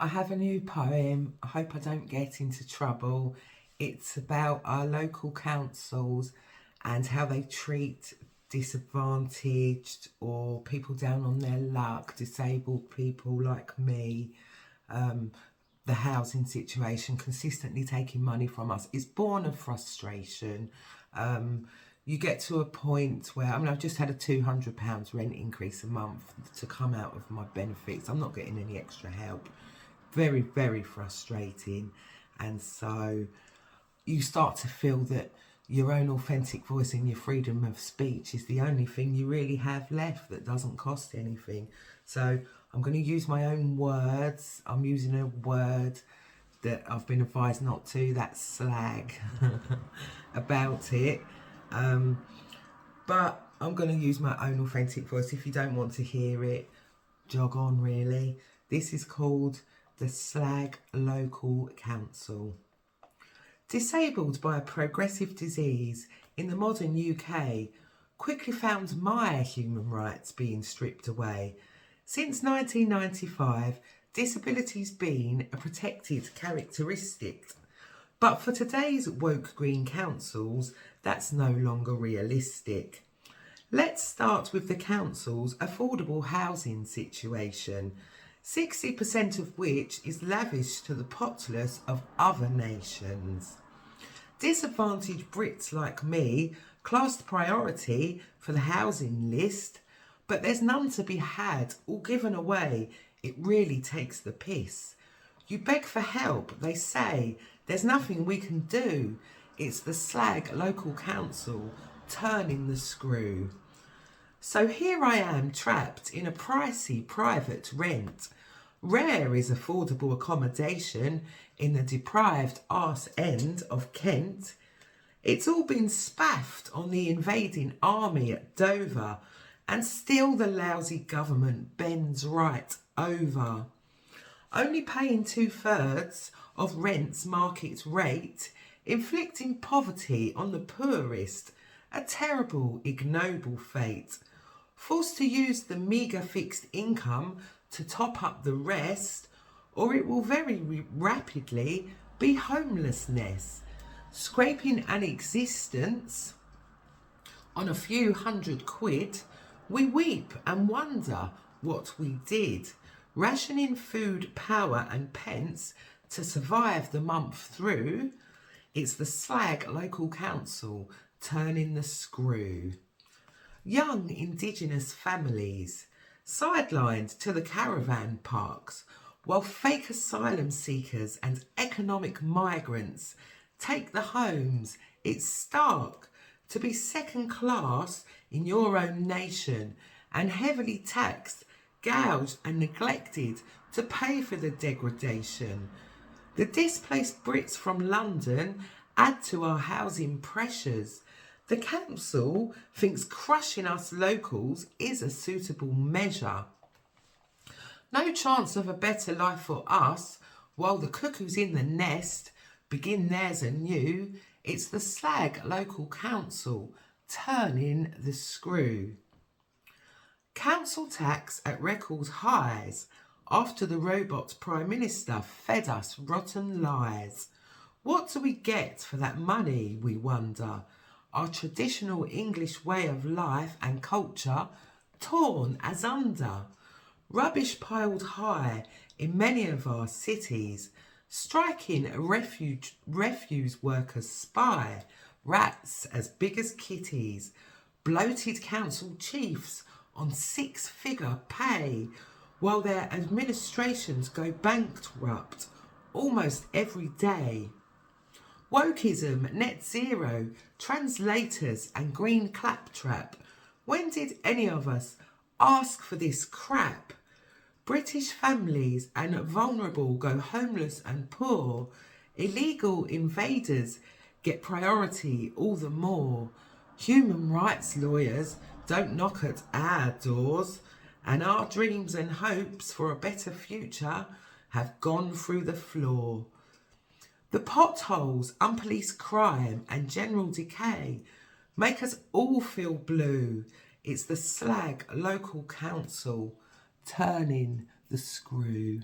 I have a new poem. I hope I don't get into trouble. It's about our local councils and how they treat disadvantaged or people down on their luck, disabled people like me. The housing situation, consistently taking money from us, is born of frustration. You get to a point where, I've just had a £200 rent increase a month to come out of my benefits. I'm not getting any extra help. Very, very frustrating. And so you start to feel that your own authentic voice and your freedom of speech is the only thing you really have left that doesn't cost anything. So I'm going to use my own words. I'm using a word that I've been advised not to, that's slag, about it. But I'm going to use my own authentic voice. If you don't want to hear it, jog on really. This is called the Slag Local Council. Disabled by a progressive disease in the modern UK, quickly found my human rights being stripped away. Since 1995, disability's been a protected characteristic. But for today's woke green councils, that's no longer realistic. Let's start with the council's affordable housing situation, 60% of which is lavished to the populace of other nations. Disadvantaged Brits like me classed priority for the housing list, but there's none to be had or given away. It really takes the piss. You beg for help, they say, there's nothing we can do. It's the Slag Local Council turning the screw. So here I am trapped in a pricey private rent. Rare is affordable accommodation in the deprived arse end of Kent. It's all been spaffed on the invading army at Dover, and still the lousy government bends right over. Only paying 2/3 of rent's market rate, inflicting poverty on the poorest, a terrible, ignoble fate. Forced to use the meagre fixed income to top up the rest, or it will very rapidly be homelessness. Scraping an existence on a few £100, we weep and wonder what we did. Rationing food, power and pence to survive the month through. It's the Slag Local Council turning the screw. Young Indigenous families sidelined to the caravan parks, while fake asylum seekers and economic migrants take the homes. It's stark to be second class in your own nation and heavily taxed, gouged and neglected to pay for the degradation. The displaced Brits from London add to our housing pressures. The council thinks crushing us locals is a suitable measure. No chance of a better life for us while the cuckoos in the nest begin theirs anew. It's the Slag Local Council turning the screw. Council tax at record highs after the robot Prime Minister fed us rotten lies. What do we get for that money, we wonder? Our traditional English way of life and culture torn as under. Rubbish piled high in many of our cities, striking a refuse workers spy, rats as big as kitties, bloated council chiefs on 6-figure pay, while their administrations go bankrupt almost every day. Wokeism, net zero, translators and green claptrap. When did any of us ask for this crap? British families and vulnerable go homeless and poor. Illegal invaders get priority all the more. Human rights lawyers don't knock at our doors, and our dreams and hopes for a better future have gone through the floor. The potholes, unpoliced crime and general decay make us all feel blue. It's the Slag Local Council turning the screw.